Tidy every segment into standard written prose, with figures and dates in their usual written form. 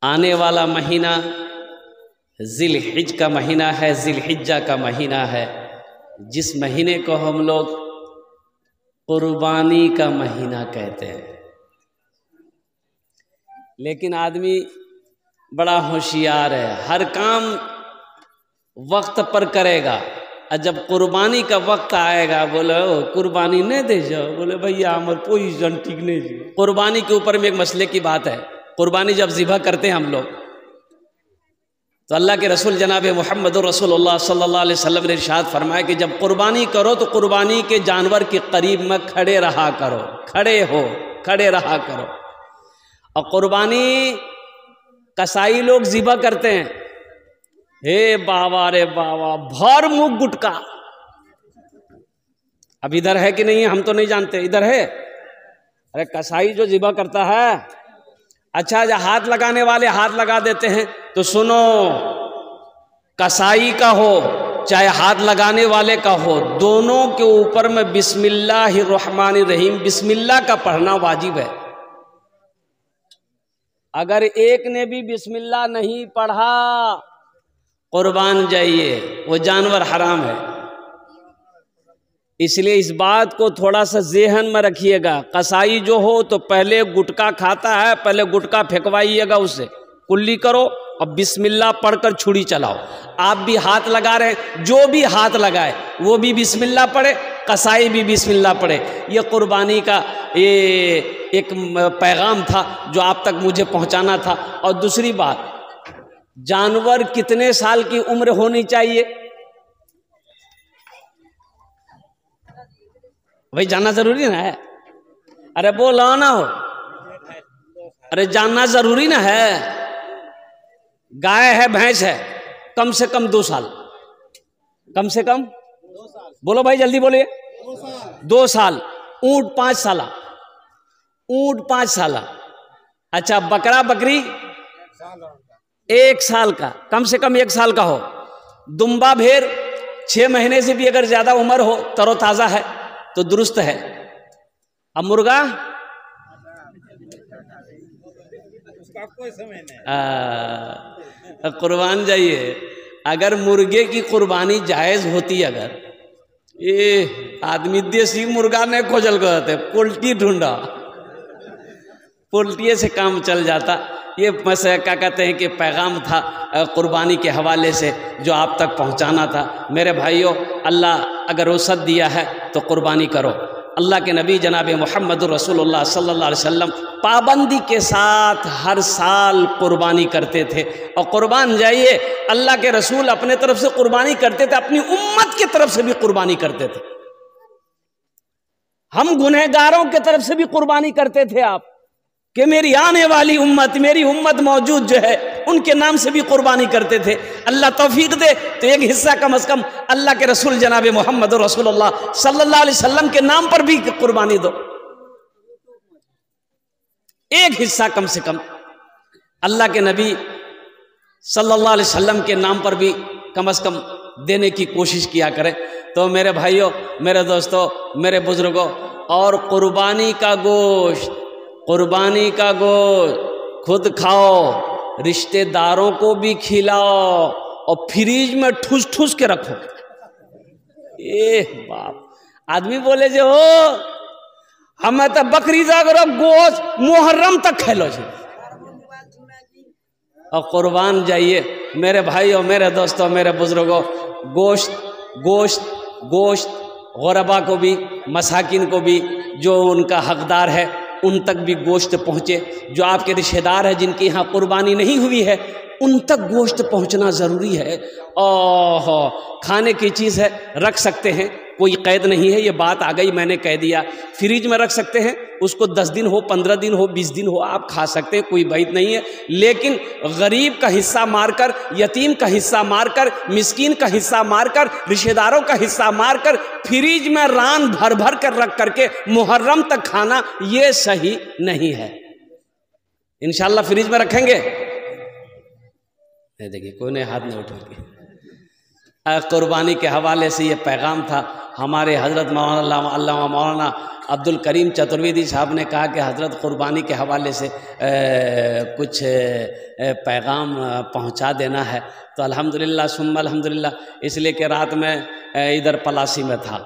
आने वाला महीना ज़िलहिज का महीना है, ज़िलहिज्जा का महीना है, जिस महीने को हम लोग कुर्बानी का महीना कहते हैं। लेकिन आदमी बड़ा होशियार है, हर काम वक्त पर करेगा, और जब कुर्बानी का वक्त आएगा बोले ओ कुर्बानी नहीं दे जाओ, बोले भैया हमारे कोई जन ठीक नहीं जी। कुर्बानी के ऊपर में एक मसले की बात है। कुर्बानी जब ज़िबा करते हैं हम लोग, तो अल्लाह के रसूल जनाब मोहम्मद रसूलुल्लाह सल्लल्लाहु अलैहि वसल्लम ने इरशाद फरमाया कि जब कुर्बानी करो तो कुर्बानी के जानवर के करीब में खड़े रहा करो, खड़े रहा करो। और कुर्बानी कसाई लोग ज़िबा करते हैं, हे बाबा रे बाबा, भर मुंह गुटका। अब इधर है कि नहीं है हम तो नहीं जानते, इधर है। अरे कसाई जो ज़िबा करता है, अच्छा जब हाथ लगाने वाले हाथ लगा देते हैं तो सुनो, कसाई का हो चाहे हाथ लगाने वाले का हो, दोनों के ऊपर में बिस्मिल्लाहिर्रहमानिर्रहीम बिस्मिल्लाह का पढ़ना वाजिब है। अगर एक ने भी बिस्मिल्लाह नहीं पढ़ा, कुर्बान जाइए, वो जानवर हराम है। इसलिए इस बात को थोड़ा सा ज़हन में रखिएगा। कसाई जो हो तो पहले गुटखा खाता है, पहले गुटखा फेंकवाइएगा उससे, कुल्ली करो और बिस्मिल्लाह पढ़कर छुरी चलाओ। आप भी हाथ लगा रहे हैं, जो भी हाथ लगाए वो भी बिस्मिल्लाह पढ़े, कसाई भी बिस्मिल्लाह पढ़े। ये कुर्बानी का ये एक पैगाम था जो आप तक मुझे पहुंचाना था। और दूसरी बात, जानवर कितने साल की उम्र होनी चाहिए भाई, जानना जरूरी ना है? अरे बोलो ना हो, अरे जानना जरूरी ना है। गाय है, भैंस है, कम से कम 2 साल, कम से कम 2 साल। बोलो भाई जल्दी बोलिए। 2 साल। ऊंट 5 साल, ऊंट 5 साल। अच्छा बकरा बकरी 1 साल का, कम से कम 1 साल का हो। दुम्बा भेड़ 6 महीने से भी अगर ज्यादा उम्र हो, तरोताजा है तो दुरुस्त है। अब मुर्गा उसका कोई समय नहीं, कुर्बान जाइए। अगर मुर्गे की कुर्बानी जायज होती, अगर ये आदमी देसी मुर्गा नहीं खोजल करते, पोल्ट्री ढूंढा, पोल्ट्री से काम चल जाता। ये बस क्या कहते हैं कि पैगाम था कुर्बानी के हवाले से जो आप तक पहुंचाना था। मेरे भाइयों, अल्लाह अगर रुख़्सत दिया है तो कुर्बानी करो। अल्लाह के नबी जनाब मोहम्मद रसूलुल्लाह सल्लल्लाहु अलैहि वसल्लम पाबंदी के साथ हर साल कुर्बानी करते थे। और कुर्बान जाइए, अल्लाह के रसूल अपने तरफ से कुर्बानी करते थे, अपनी उम्मत की तरफ से भी कुर्बानी करते थे। हम गुनहगारों की तरफ से भी कुर्बानी करते थे आप, कि मेरी आने वाली उम्मत, मेरी उम्मत मौजूद जो है, उनके नाम से भी कुर्बानी करते थे। अल्लाह तौफीक दे तो एक हिस्सा कम से कम अल्लाह के रसूल जनाब मोहम्मद रसूलुल्लाह सल्लल्लाहु अलैहि वसल्लम के नाम पर भी कुर्बानी दो। एक हिस्सा कम से कम अल्लाह के नबी सल्लल्लाहु अलैहि वसल्लम के नाम पर भी कम से कम देने की कोशिश किया करें। तो मेरे भाइयों, मेरे दोस्तों, मेरे बुजुर्गों, और कुर्बानी का गोश्त, कुर्बानी का गोश्त खुद खाओ, रिश्तेदारों को भी खिलाओ, और फ्रीज में ठूस ठूस के रखो। बाप, आदमी बोले जो हो हमें तो बकरी जागरो गोश्त मुहर्रम तक खेलो जी। और कुर्बान जाइए मेरे भाइयों, मेरे दोस्तों, मेरे बुजुर्गों, गोश्त गोश्त गोश्त गुरबा को भी, मसाकिन को भी, जो उनका हकदार है उन तक भी गोश्त पहुँचे। जो आपके रिश्तेदार हैं जिनके यहाँ कुर्बानी नहीं हुई है, उन तक गोश्त पहुँचना ज़रूरी है। ओह, खाने की चीज़ है, रख सकते हैं, कोई कैद नहीं है। ये बात आ गई, मैंने कह दिया। फ्रिज में रख सकते हैं, उसको 10 दिन हो, 15 दिन हो, 20 दिन हो, आप खा सकते हैं, कोई बात नहीं है। लेकिन गरीब का हिस्सा मारकर, यतीम का हिस्सा मारकर, मिस्कीन का हिस्सा मारकर, रिश्तेदारों का हिस्सा मारकर फ्रिज में रान भर भर कर रख करके मुहर्रम तक खाना, ये सही नहीं है। इंशाल्लाह फ्रिज में रखेंगे। देखिए कोई ने हाथ नहीं उठाएंगे। क़ुरबानी के हवाले से ये पैगाम था। हमारे हज़रत मौलाना अब्दुल करीम चतुर्वेदी साहब ने कहा कि हज़रत क़ुरबानी के हवाले से कुछ पैगाम पहुंचा देना है। तो अल्हम्दुलिल्लाह सुम्मा अल्हम्दुलिल्लाह, इसलिए कि रात में इधर पलासी में था,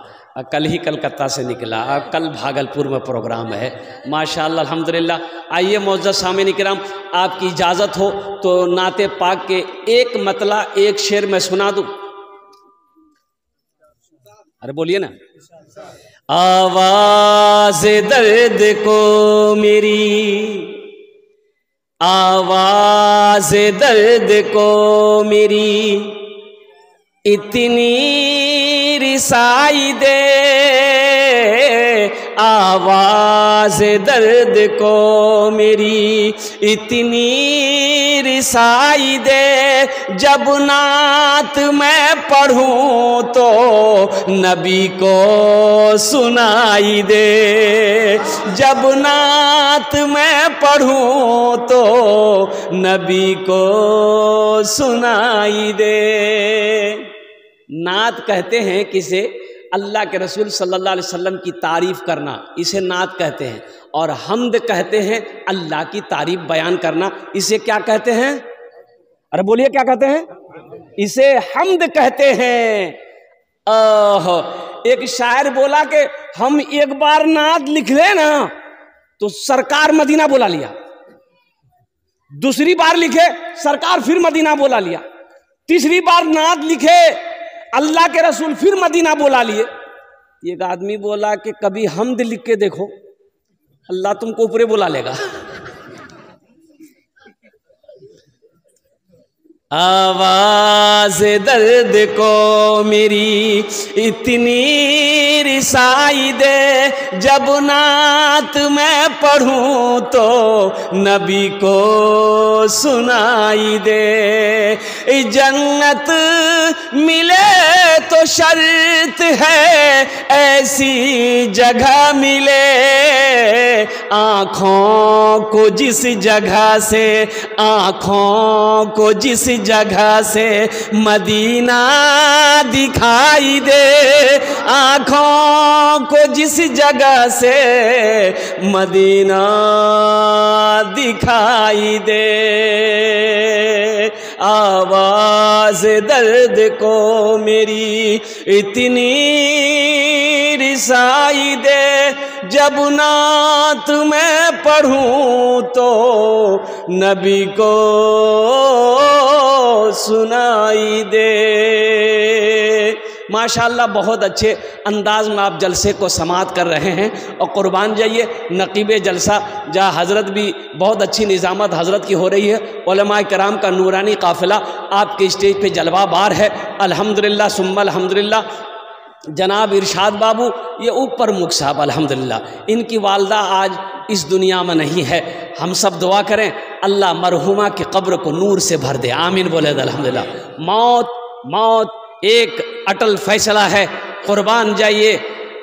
कल ही कलकत्ता से निकला, कल भागलपुर में प्रोग्राम है माशाअल्लाह अल्हम्दुलिल्लाह। आइए मुअज़्ज़ज़ सामीन किराम, आपकी इजाज़त हो तो नाते पाक के एक मतला एक शेर में सुना दूँ। अरे बोलिए ना। आवाज़ दर्द को मेरी, आवाज़ दर्द को मेरी इतनी रिसाई दे, आवाज़ दर्द को मेरी इतनी रिसाई दे, जब नात मैं पढ़ूं तो नबी को सुनाई दे, जब नात मैं पढ़ूं तो नबी को सुनाई दे। नात कहते हैं किसे? अल्लाह के रसूल सल्लल्लाहु अलैहि वसल्लम की तारीफ़ करना, इसे नात कहते हैं। और हम्द कहते हैं अल्लाह की तारीफ़ बयान करना, इसे क्या कहते हैं? अरे बोलिए क्या कहते हैं? इसे हम्द कहते हैं। एक शायर बोला कि हम एक बार नात लिख ले ना तो सरकार मदीना बुला लिया, दूसरी बार लिखे सरकार फिर मदीना बुला लिया, तीसरी बार नात लिखे अल्लाह के रसूल फिर मदीना बुला लिए। एक आदमी बोला कि कभी हम्द लिख के देखो, अल्लाह तुमको ऊपरे बुला लेगा। आवाज़ दर्द को मेरी इतनी रिसाई दे, जब नात मैं पढ़ूं तो नबी को सुनाई दे। जन्नत मिले तो शर्त है ऐसी जगह मिले, आँखों को जिस जगह से, आँखों को जिस जगह से मदीना दिखाई दे, आँखों को जिस जगह से मदीना दिखाई दे। आवाज़ दर्द को मेरी इतनी रिसाई दे, जब नात मैं पढ़ूं तो नबी को सुनाई दे। माशाअल्लाह बहुत अच्छे अंदाज में आप जलसे को समाअत कर रहे हैं। और कुर्बान जाइए नकीब जलसा जहाँ हज़रत भी बहुत अच्छी निज़ामत हज़रत की हो रही है, उलमाए कराम का नूरानी काफ़िला आपके स्टेज पे जलवा बार है अल्हम्दुलिल्लाह सुम्मा अल्हम्दुलिल्लाह। जनाब इरशाद बाबू ये ऊपर मुख साहब अल्हम्दुलिल्लाह, इनकी वालदा आज इस दुनिया में नहीं है। हम सब दुआ करें अल्लाह मरहुमा की कब्र को नूर से भर दे, आमीन बोले अल्हम्दुलिल्लाह। मौत एक अटल फैसला है, कुर्बान जाइए,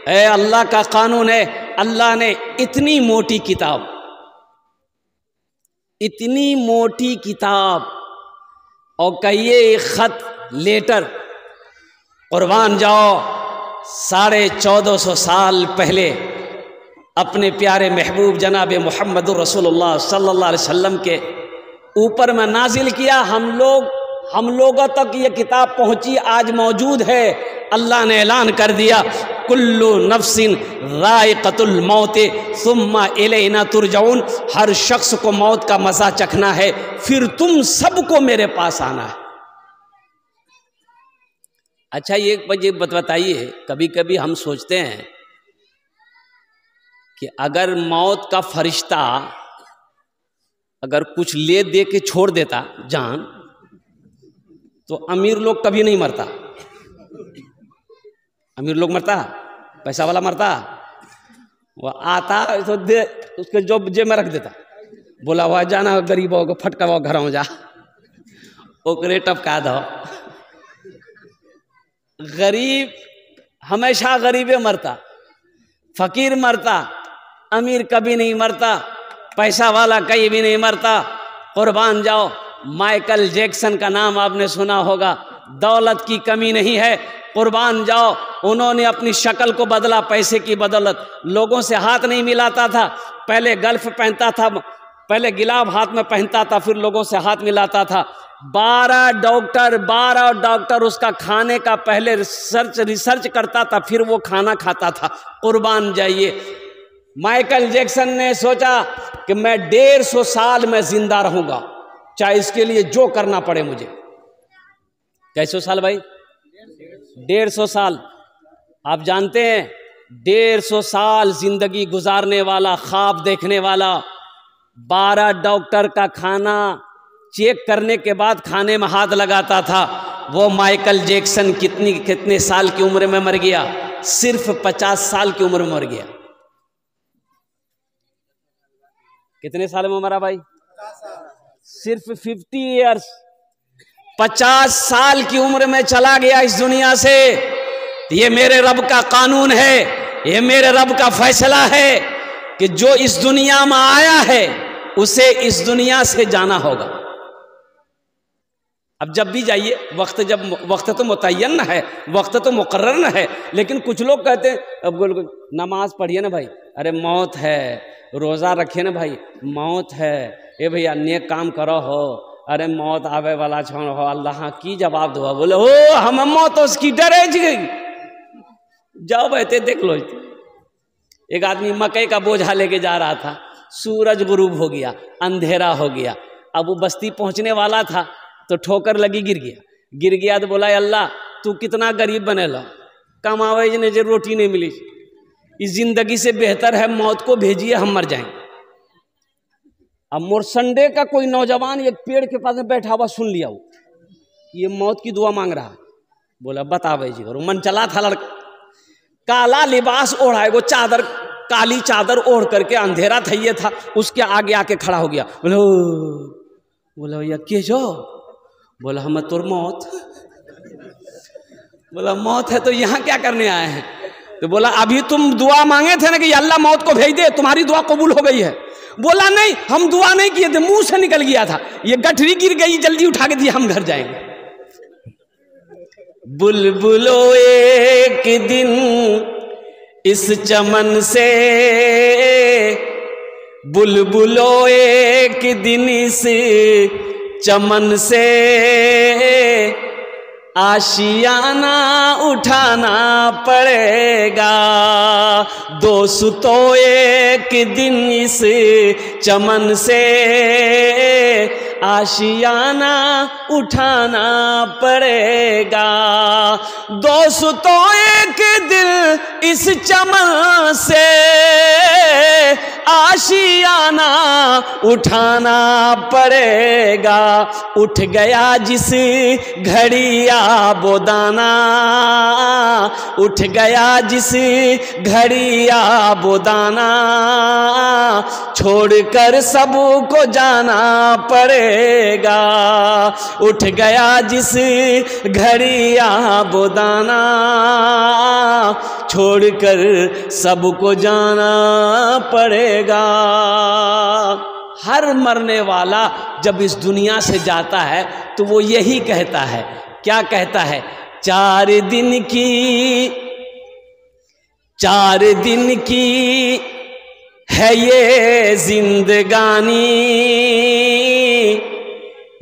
अल्लाह का कानून है। अल्लाह ने इतनी मोटी किताब, इतनी मोटी किताब और कहिए एक खत लेटर, कुर्बान जाओ 1450 साल पहले अपने प्यारे महबूब जनाब मुहम्मदुर रसूलुल्लाह सल्लल्लाहु अलैहि वसल्लम के ऊपर में नाजिल किया। हम लोगों तक ये किताब पहुंची, आज मौजूद है। अल्लाह ने ऐलान कर दिया कुल्लु नफ्सिन राइक़तुल मौत सुम्मा इलैना तुरजऊन, हर शख्स को मौत का मज़ा चखना है, फिर तुम सबको मेरे पास आना है। अच्छा एक बजे बताइए, कभी कभी हम सोचते हैं कि अगर मौत का फरिश्ता अगर कुछ ले दे के छोड़ देता जान, तो अमीर लोग कभी नहीं मरता। अमीर लोग मरता, पैसा वाला मरता, वो आता तो दे उसके जेब में रख देता, बोला हुआ जाना गरीबों को फटका वो घर जा ओकरे टपका दो। गरीब हमेशा गरीबे मरता, फकीर मरता, अमीर कभी नहीं मरता, पैसा वाला कहीं भी नहीं मरता। कुर्बान जाओ, माइकल जैक्सन का नाम आपने सुना होगा, दौलत की कमी नहीं है, कुर्बान जाओ। उन्होंने अपनी शक्ल को बदला पैसे की बदौलत। लोगों से हाथ नहीं मिलाता था, पहले गल्फ पहनता था, पहले गिलाब हाथ में पहनता था, फिर लोगों से हाथ मिलाता था। 12 डॉक्टर उसका खाने का पहले रिसर्च करता था, फिर वो खाना खाता था। कुर्बान जाइए। माइकल जैक्सन ने सोचा कि मैं 150 साल में जिंदा रहूंगा, चाहे इसके लिए जो करना पड़े मुझे। कैसे साल भाई? 150 साल। आप जानते हैं 150 साल जिंदगी गुजारने वाला, ख्वाब देखने वाला, 12 डॉक्टर का खाना चेक करने के बाद खाने में हाथ लगाता था, वो माइकल जैक्सन कितने साल की उम्र में मर गया? सिर्फ 50 साल की उम्र में मर गया। कितने साल में मरा भाई? सिर्फ 50 ईयर्स, 50 साल की उम्र में चला गया इस दुनिया से। ये मेरे रब का कानून है, ये मेरे रब का फैसला है कि जो इस दुनिया में आया है उसे इस दुनिया से जाना होगा। अब जब भी जाइए, वक्त तो मुतय्यन है, वक्त तो मुकर्रर है, लेकिन कुछ लोग कहते हैं अब नमाज पढ़िए ना भाई, अरे मौत है, रोज़ा रखिए ना भाई, मौत है, ये भैया नेक काम करो हो, अरे मौत आवे वाला छोड़ हो, अल्लाह की जवाब दो। बोले ओ हम मौत उसकी डरे गई, जाओ बैठे देख लो। एक आदमी मकई का बोझा लेके जा रहा था, सूरज गुरूब हो गया, अंधेरा हो गया। अब वो बस्ती पहुंचने वाला था तो ठोकर लगी, गिर गया। तो बोला अल्लाह तू कितना गरीब बनेला, कमावे ने जो रोटी नहीं मिली, इस जिंदगी से बेहतर है मौत को भेजिए, हम मर जाएंगे। अब मोरसंडे का कोई नौजवान एक पेड़ के पास में बैठा हुआ सुन लिया, वो ये मौत की दुआ मांग रहा है। बोला बतावे जी। और मन चला था लड़का, काला लिबास ओढ़ाए, वो चादर, काली चादर ओढ़ करके, अंधेरा था ये था, उसके आगे आके खड़ा हो गया। बोला भैया के जो? बोला हम तोर मौत। बोला मौत है तो यहाँ क्या करने आए हैं? तो बोला अभी तुम दुआ मांगे थे ना कि अल्लाह मौत को भेज दे, तुम्हारी दुआ कबूल हो गई है। बोला नहीं, हम दुआ नहीं किए थे, मुंह से निकल गया था, ये गठरी गिर गई, जल्दी उठा के दिया, हम घर जाएंगे। बुलबुलो एक दिन इस चमन से, बुलबुलो एक दिन इस चमन से, आशियाना उठाना पड़ेगा। दोस्तों एक दिन इस चमन से आशियाना उठाना पड़ेगा। दोस्तों एक दिन इस चमन से आशियाना उठाना पड़ेगा। उठ गया जिस घड़िया बोदाना, उठ गया जिस घड़िया बोदाना, छोड़कर सबको जाना पड़ेगा। उठ गया जिस घड़िया बोदाना, छोड़कर सबको जाना पड़ेगा। हर मरने वाला जब इस दुनिया से जाता है तो वो यही कहता है, क्या कहता है? 4 दिन की है ये जिंदगानी,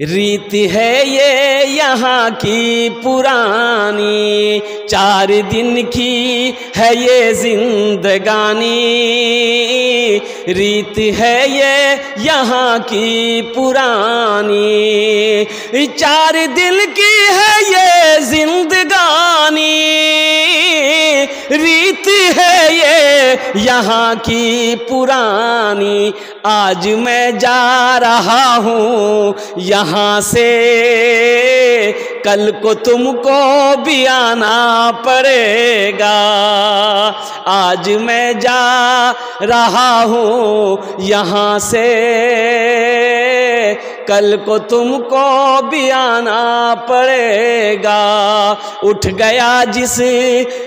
रीत है ये यहाँ की पुरानी। 4 दिन की है ये जिंदगानी, रीत है ये यहाँ की पुरानी। 4 दिन की है ये जिंदगानी, रीत है ये यहाँ की पुरानी। आज मैं जा रहा हूँ यहाँ से, कल को तुमको भी आना पड़ेगा। आज मैं जा रहा हूँ यहाँ से, कल को तुमको भी आना पड़ेगा। उठ गया जिस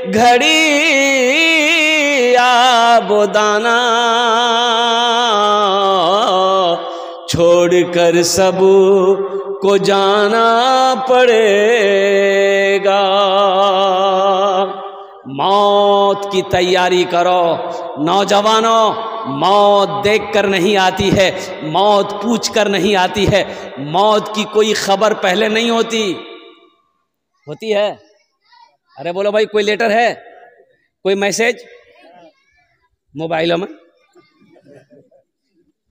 घड़ी बोदाना, छोड़कर सब को जाना पड़ेगा। मौत की तैयारी करो नौजवानों। मौत देखकर नहीं आती है, मौत पूछकर नहीं आती है। मौत की कोई खबर पहले नहीं होती है। अरे बोलो भाई, कोई लेटर है, कोई मैसेज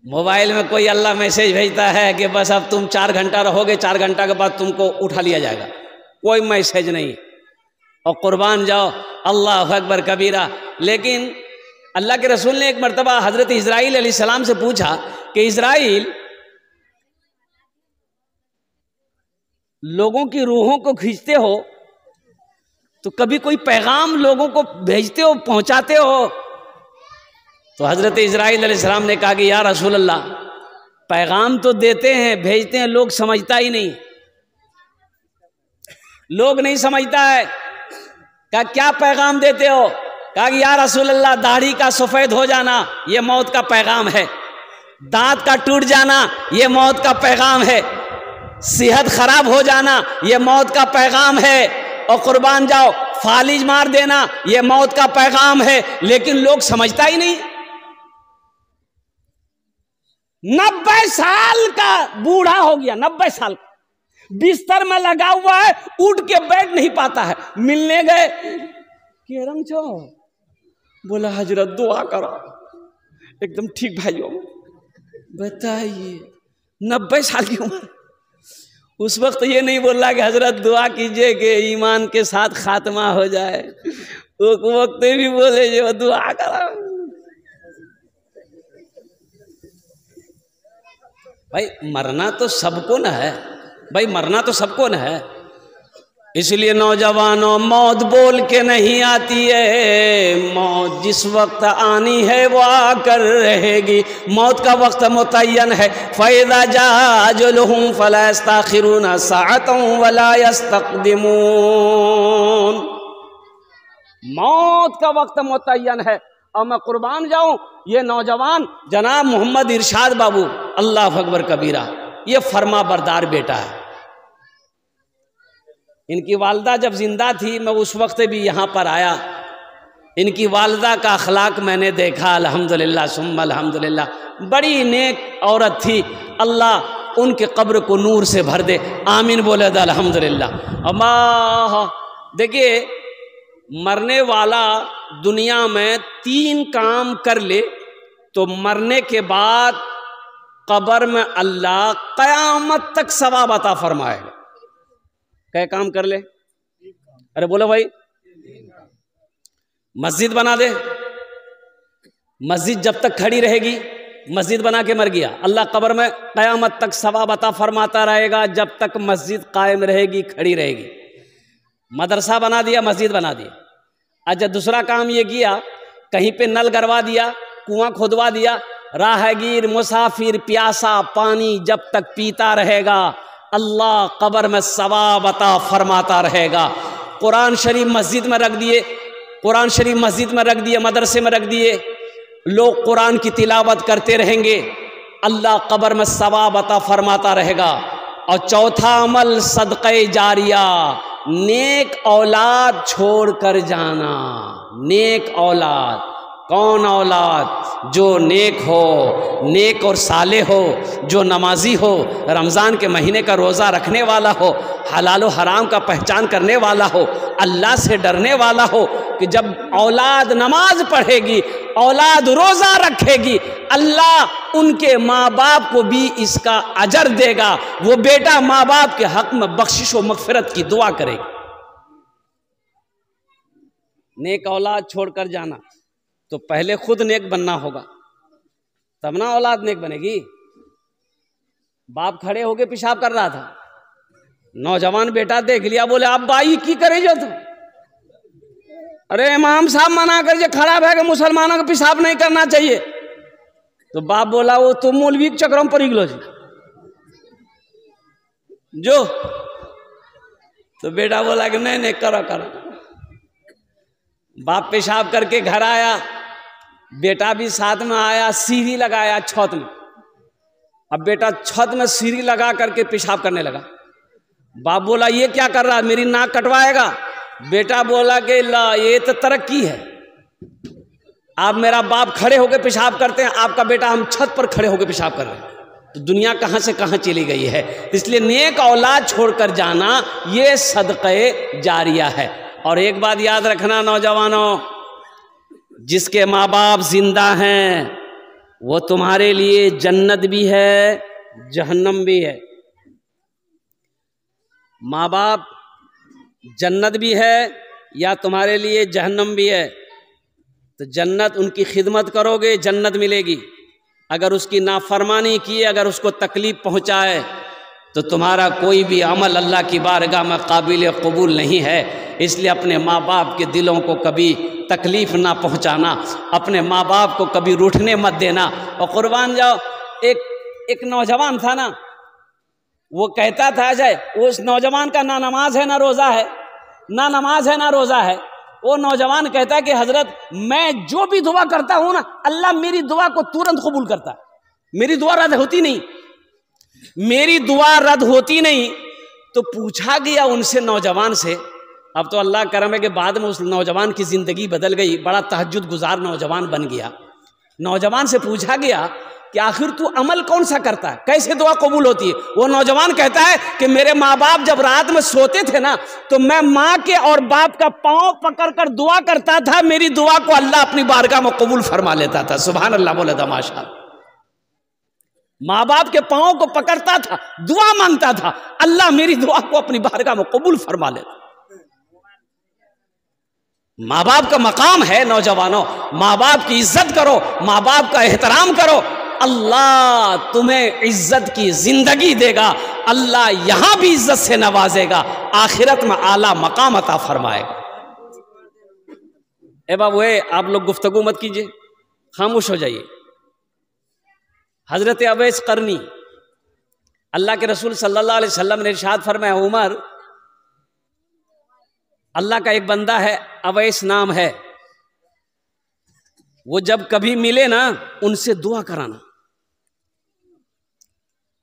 मोबाइल में कोई अल्लाह मैसेज भेजता है कि बस अब तुम 4 घंटा रहोगे, 4 घंटा के बाद तुमको उठा लिया जाएगा। कोई मैसेज नहीं। और कुर्बान जाओ, अल्लाह अकबर कबीरा। लेकिन अल्लाह के रसूल ने एक मर्तबा हजरत इज़राइल अलैहिस्सलाम से पूछा कि इज़राइल, लोगों की रूहों को खींचते हो तो कभी कोई पैगाम लोगों को भेजते हो, पहुंचाते हो? तो हजरत इज़राइल अलैहिस्सलाम ने कहा कि या रसूल अल्लाह, पैगाम तो देते हैं, भेजते हैं, लोग समझता ही नहीं, लोग नहीं समझता है। कहा क्या पैगाम देते हो? कहा कि या रसूल अल्लाह, दाढ़ी का सफेद हो जाना ये मौत का पैगाम है, दांत का टूट जाना ये मौत का पैगाम है, सेहत खराब हो जाना ये मौत का पैगाम है, और कुर्बान जाओ फालिज मार देना ये मौत का पैगाम है। लेकिन लोग समझता ही नहीं। 90 साल का बूढ़ा हो गया, 90 साल का, बिस्तर में लगा हुआ है, उठ के बैठ नहीं पाता है। मिलने गए, केरम चो, बोला हजरत दुआ करो। एकदम ठीक भाइयों, बताइए 90 साल की उम्र। उस वक्त ये नहीं बोल रहा कि हजरत दुआ कीजिए कि ईमान के साथ खात्मा हो जाए, उस वक्त भी बोले जो दुआ करो। भाई मरना तो सबको न है, भाई मरना तो सबको न है। इसलिए नौजवानों, मौत बोल के नहीं आती है, मौत जिस वक्त आनी है वो आकर रहेगी। मौत का वक्त मुतय्यन है। फ़इज़ा जाअ अजलुहुम फ़ला यस्तअख़िरूना साअतन वला यस्तक़दिमून। मौत का वक्त मुतय्यन है। और मैं कुर्बान जाऊं, ये नौजवान जनाब मोहम्मद इरशाद बाबू, अल्लाह अकबर कबीरा, ये फरमा बरदार बेटा है। इनकी वालदा जब जिंदा थी, मैं उस वक्त भी यहाँ पर आया। इनकी वालदा का अखलाक मैंने देखा, अल्हम्दुलिल्लाह सुम्मा अल्हम्दुलिल्लाह। बड़ी नेक औरत थी, अल्लाह उनके कब्र को नूर से भर दे, आमीन बोले दा अल्हम्दुलिल्लाह। अम्मा देखिए, मरने वाला दुनिया में 3 काम कर ले तो मरने के बाद कब्र में अल्लाह क़यामत तक सवाब अता फरमाएगा। क्या काम कर ले? अरे बोलो भाई, मस्जिद बना दे। मस्जिद जब तक खड़ी रहेगी, मस्जिद बना के मर गया, अल्लाह कब्र में क़यामत तक सवाब अता फरमाता रहेगा जब तक मस्जिद कायम रहेगी, खड़ी रहेगी। मदरसा बना दिया, मस्जिद बना दिया। अच्छा, दूसरा काम ये किया, कहीं पे नल गड़वा दिया, कुआं खोदवा दिया, राहगीर मुसाफिर प्यासा पानी जब तक पीता रहेगा, अल्लाह कब्र में सवाब अता फरमाता रहेगा। कुरान शरीफ मस्जिद में रख दिए, कुरान शरीफ मस्जिद में रख दिए, मदरसे में रख दिए, लोग कुरान की तिलावत करते रहेंगे, अल्लाह कब्र में सवाब अता फरमाता रहेगा। और चौथा अमल सदक़े जारिया, नेक औलाद छोड़ कर जाना। नेक औलाद, कौन औलाद? जो नेक हो, नेक और साले हो, जो नमाजी हो, रमज़ान के महीने का रोज़ा रखने वाला हो, हलाल व हराम का पहचान करने वाला हो, अल्लाह से डरने वाला हो, कि जब औलाद नमाज पढ़ेगी, औलाद रोज़ा रखेगी, अल्लाह उनके माँ बाप को भी इसका अजर देगा। वो बेटा माँ बाप के हक में बख्शिश व मग़फ़िरत की दुआ करेगी। नेक औलाद छोड़कर जाना, तो पहले खुद नेक बनना होगा, तब ना औलाद नेक बनेगी। बाप खड़े होके पेशाब कर रहा था, नौजवान बेटा देख लिया, बोले अब बाई की करे जो तू? अरे इमाम साहब मना कर जे खड़ा है कि मुसलमानों को पेशाब नहीं करना चाहिए। तो बाप बोला वो तो मौलवी के चक्रों पर गलो जो। तो बेटा बोला कि नहीं नहीं करो करो। बाप पेशाब करके घर आया, बेटा भी साथ में आया, सीढ़ी लगाया छत में, अब बेटा छत में सीढ़ी लगा करके पेशाब करने लगा। बाप बोला ये क्या कर रहा है, मेरी नाक कटवाएगा? बेटा बोला कि ला ये तो तरक्की है, आप मेरा बाप खड़े होकर पेशाब करते हैं, आपका बेटा हम छत पर खड़े होकर पेशाब कर रहे हैं। तो दुनिया कहाँ से कहाँ चली गई है। इसलिए नेक औलाद छोड़कर जाना ये सदक़े जारिया है। और एक बात याद रखना नौजवानों, जिसके माँ बाप जिंदा हैं वो तुम्हारे लिए जन्नत भी है जहन्नम भी है। माँ बाप जन्नत भी है या तुम्हारे लिए जहन्नम भी है। तो जन्नत उनकी खिदमत करोगे जन्नत मिलेगी, अगर उसकी नाफरमानी की, अगर उसको तकलीफ पहुँचाए तो तुम्हारा कोई भी अमल अल्लाह की बारगाह में काबिल कबूल नहीं है। इसलिए अपने माँ बाप के दिलों को कभी तकलीफ़ ना पहुँचाना, अपने माँ बाप को कभी रूठने मत देना। और कुर्बान जाओ, एक नौजवान था ना, वो कहता था अजय, उस नौजवान का ना नमाज है ना रोज़ा है, ना नमाज है ना रोज़ा है। वो नौजवान कहता है कि हजरत मैं जो भी दुआ करता हूँ ना, अल्लाह मेरी दुआ को तुरंत कबूल करता है, मेरी दुआ रद्द होती नहीं, मेरी दुआ रद्द होती नहीं। तो पूछा गया उनसे नौजवान से, अब तो अल्लाह करम है कि बाद में उस नौजवान की ज़िंदगी बदल गई, बड़ा तहज्जुद गुजार नौजवान बन गया। नौजवान से पूछा गया कि आखिर तू अमल कौन सा करता है, कैसे दुआ कबूल होती है? वो नौजवान कहता है कि मेरे माँ बाप जब रात में सोते थे ना, तो मैं माँ के और बाप का पाँव पकड़ कर दुआ करता था, मेरी दुआ को अल्लाह अपनी बारगाह में कबूल फरमा लेता था। सुभान अल्लाह बोले था माशाअल्लाह। माँ बाप के पाँव को पकड़ता था, दुआ मांगता था, अल्लाह मेरी दुआ को अपनी बारगाह में कबूल फरमा लेता। माँ बाप का मकाम है नौजवानों, माँ बाप की इज्जत करो, माँ बाप का एहतराम करो, अल्लाह तुम्हें इज्जत की जिंदगी देगा, अल्लाह यहां भी इज्जत से नवाजेगा, आखिरत में आला मकाम अता फरमाएगा। ए बाबू आप लोग गुफ्तगू मत कीजिए, खामोश हो जाइए। हजरत अवैस करनी, अल्लाह के रसूल सल्लल्लाहु अलैहि वसल्लम ने इरशाद फरमाया, उमर अल्लाह का एक बंदा है अवैस नाम है, वो जब कभी मिले ना उनसे दुआ कराना।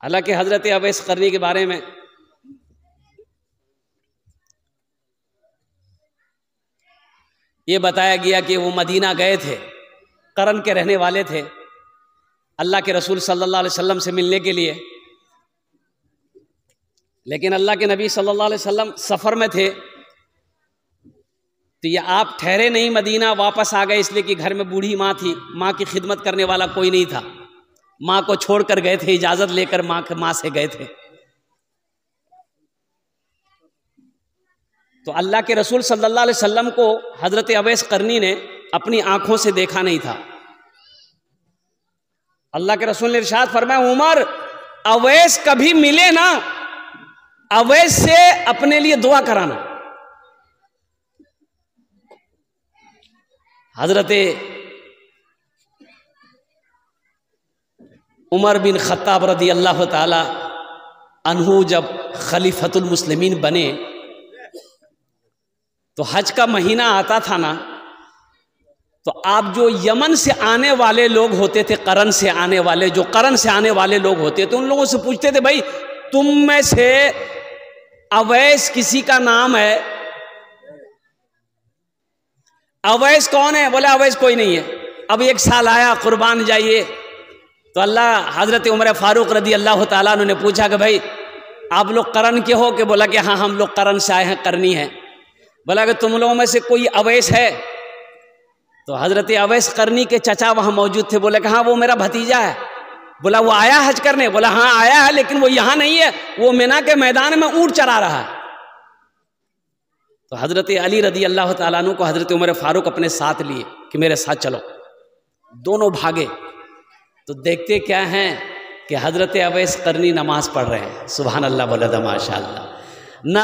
हालांकि हजरत अवैस करनी के बारे में ये बताया गया कि वो मदीना गए थे, करन के रहने वाले थे, अल्लाह के रसूल सल्लल्लाहु अलैहि वसल्लम से मिलने के लिए। लेकिन अल्लाह के नबी सल्लल्लाहु अलैहि वसल्लम सफ़र में थे, तो ये आप ठहरे नहीं, मदीना वापस आ गए, इसलिए कि घर में बूढ़ी माँ थी, माँ की खिदमत करने वाला कोई नहीं था, माँ को छोड़कर गए थे, इजाज़त लेकर माँ से गए थे। तो अल्लाह के रसूल सल्लल्लाहु अलैहि वसल्लम को हज़रत अवैस करनी ने अपनी आंखों से देखा नहीं था। अल्लाह के रसूल ने इरशाद फरमाया, उमर अवैस कभी मिले ना, अवैस से अपने लिए दुआ कराना। हजरत उमर बिन खत्ताब रदी अल्लाह ताला अन्हु जब खलीफतुल मुस्लिमीन बने, तो हज का महीना आता था ना, तो आप जो यमन से आने वाले लोग होते थे, करन से आने वाले, जो करन से आने वाले लोग होते थे, उन लोगों से पूछते थे, भाई तुम में से अवैस किसी का नाम है? अवैस कौन है? बोले अवैस कोई नहीं है। अब एक साल आया, कुर्बान जाइए, तो अल्लाह हजरत उमर फारूक रदी अल्लाह ताला ने पूछा कि भाई आप लोग करन के हो? कि बोला कि हाँ हम लोग करन से आए हैं, करनी है। बोला कि तुम लोगों में से कोई अवैस है? तो हजरत अवैस करनी के चचा वहाँ मौजूद थे, बोले कि हाँ वो मेरा भतीजा है। बोला वो आया हज करने? बोला हाँ आया है, लेकिन वो यहाँ नहीं है, वो मिना के मैदान में ऊँट चरा रहा है। तो हजरत अली रदी अल्लाह ताला अन्हु को हजरत उमर फारूक अपने साथ लिए कि मेरे साथ चलो। दोनों भागे, तो देखते क्या हैं कि हजरत अवैस करनी नमाज पढ़ रहे हैं। सुभान अल्लाह बोला था माशाअल्लाह।